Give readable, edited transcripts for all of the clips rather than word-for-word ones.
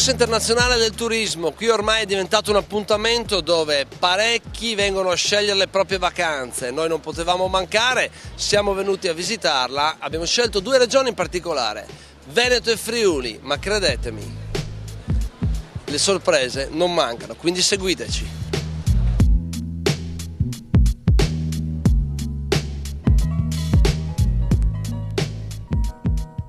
Corso internazionale del turismo, qui ormai è diventato un appuntamento dove parecchi vengono a scegliere le proprie vacanze. Noi non potevamo mancare, siamo venuti a visitarla, abbiamo scelto due regioni in particolare, Veneto e Friuli, ma credetemi, le sorprese non mancano, quindi seguiteci.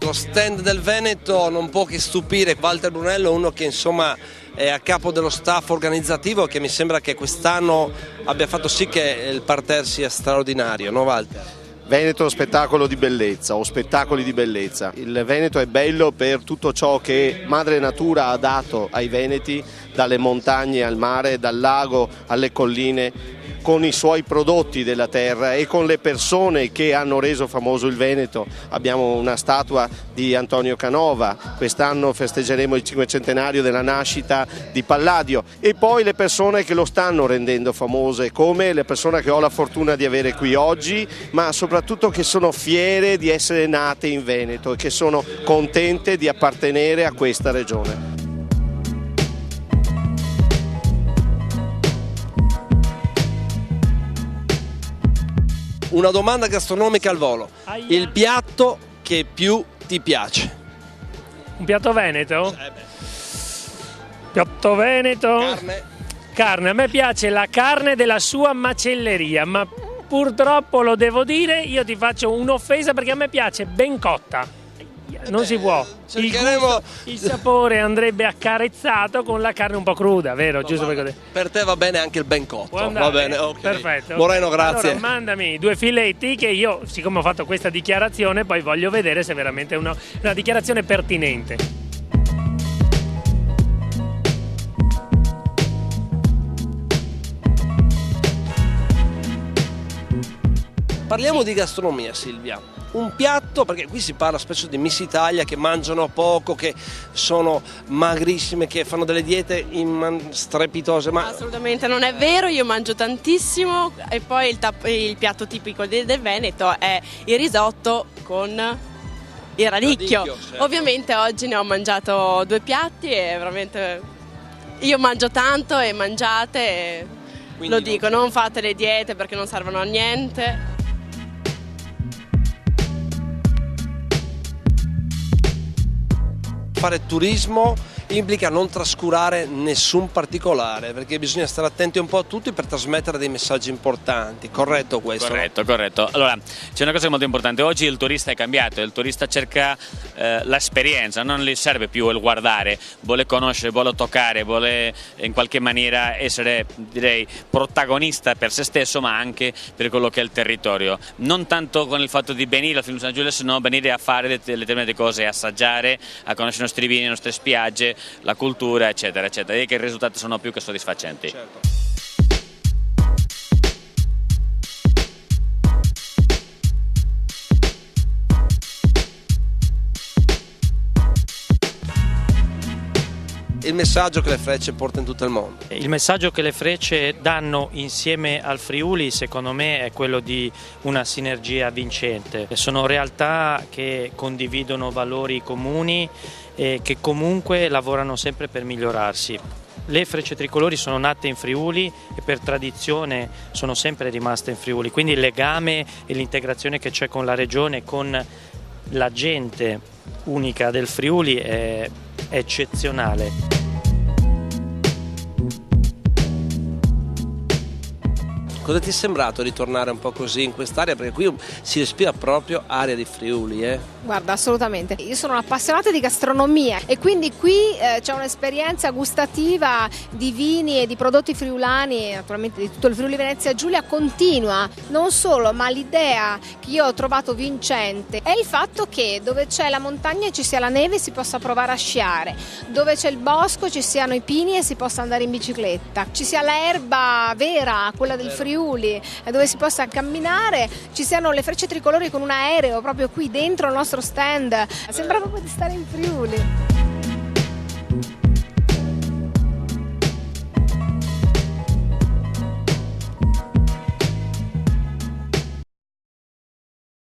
Lo stand del Veneto non può che stupire. Walter Brunello, uno che insomma è a capo dello staff organizzativo, che mi sembra che quest'anno abbia fatto sì che il parterre sia straordinario, no Walter? Veneto è uno spettacolo di bellezza o spettacoli di bellezza. Il Veneto è bello per tutto ciò che Madre Natura ha dato ai veneti, dalle montagne al mare, dal lago alle colline, con i suoi prodotti della terra e con le persone che hanno reso famoso il Veneto. Abbiamo una statua di Antonio Canova, quest'anno festeggeremo il 500° della nascita di Palladio, e poi le persone che lo stanno rendendo famose, come le persone che ho la fortuna di avere qui oggi, ma soprattutto che sono fiere di essere nate in Veneto e che sono contente di appartenere a questa regione. Una domanda gastronomica al volo, il piatto che più ti piace? Un piatto veneto? Piatto veneto? Carne? Carne, a me piace la carne della sua macelleria, ma purtroppo lo devo dire, io ti faccio un'offesa perché a me piace ben cotta. Non si può. Il sapore andrebbe accarezzato con la carne un po' cruda, vero? Giusto per te va bene anche il ben cotto. Va bene, ok. Perfetto. Moreno, grazie. Allora, mandami 2 filetti che io, siccome ho fatto questa dichiarazione, poi voglio vedere se è veramente una dichiarazione pertinente. Parliamo di gastronomia, Silvia. Un piatto, perché qui si parla spesso di Miss Italia che mangiano poco, che sono magrissime, che fanno delle diete strepitose. Ma assolutamente non è vero, io mangio tantissimo e poi il piatto tipico del Veneto è il risotto con il radicchio. Certo. Ovviamente oggi ne ho mangiato 2 piatti e veramente io mangio tanto e mangiate, e lo dico, non fate le diete perché non servono a niente. Fare turismo implica non trascurare nessun particolare, perché bisogna stare attenti un po' a tutti per trasmettere dei messaggi importanti, corretto questo? Corretto. Allora, c'è una cosa molto importante, oggi il turista è cambiato, il turista cerca l'esperienza, non gli serve più il guardare, vuole conoscere, vuole toccare, vuole in qualche maniera essere, direi, protagonista per se stesso, ma anche per quello che è il territorio. Non tanto con il fatto di venire al Friuli Venezia Giulia, sino venire a fare determinate cose, assaggiare, a conoscere i nostri vini, le nostre spiagge, la cultura, eccetera, eccetera, e che i risultati sono più che soddisfacenti. Certo. Il messaggio che le Frecce porta in tutto il mondo. Il messaggio che le Frecce danno insieme al Friuli, secondo me, è quello di una sinergia vincente. Sono realtà che condividono valori comuni e che comunque lavorano sempre per migliorarsi. Le Frecce Tricolori sono nate in Friuli e per tradizione sono sempre rimaste in Friuli, quindi il legame e l'integrazione che c'è con la regione, con la gente unica del Friuli è eccezionale. Cosa ti è sembrato ritornare un po' così in quest'area? Perché qui si respira proprio aria di Friuli, Guarda, assolutamente. Io sono un'appassionata di gastronomia e quindi qui c'è un'esperienza gustativa di vini e di prodotti friulani, naturalmente di tutto il Friuli Venezia Giulia, continua. Non solo, ma l'idea che io ho trovato vincente è il fatto che dove c'è la montagna e ci sia la neve si possa provare a sciare, dove c'è il bosco ci siano i pini e si possa andare in bicicletta, ci sia l'erba vera, quella del Friuli, dove si possa camminare, ci siano le Frecce Tricolori con un aereo proprio qui dentro il nostro stand. Sembra proprio di stare in Friuli.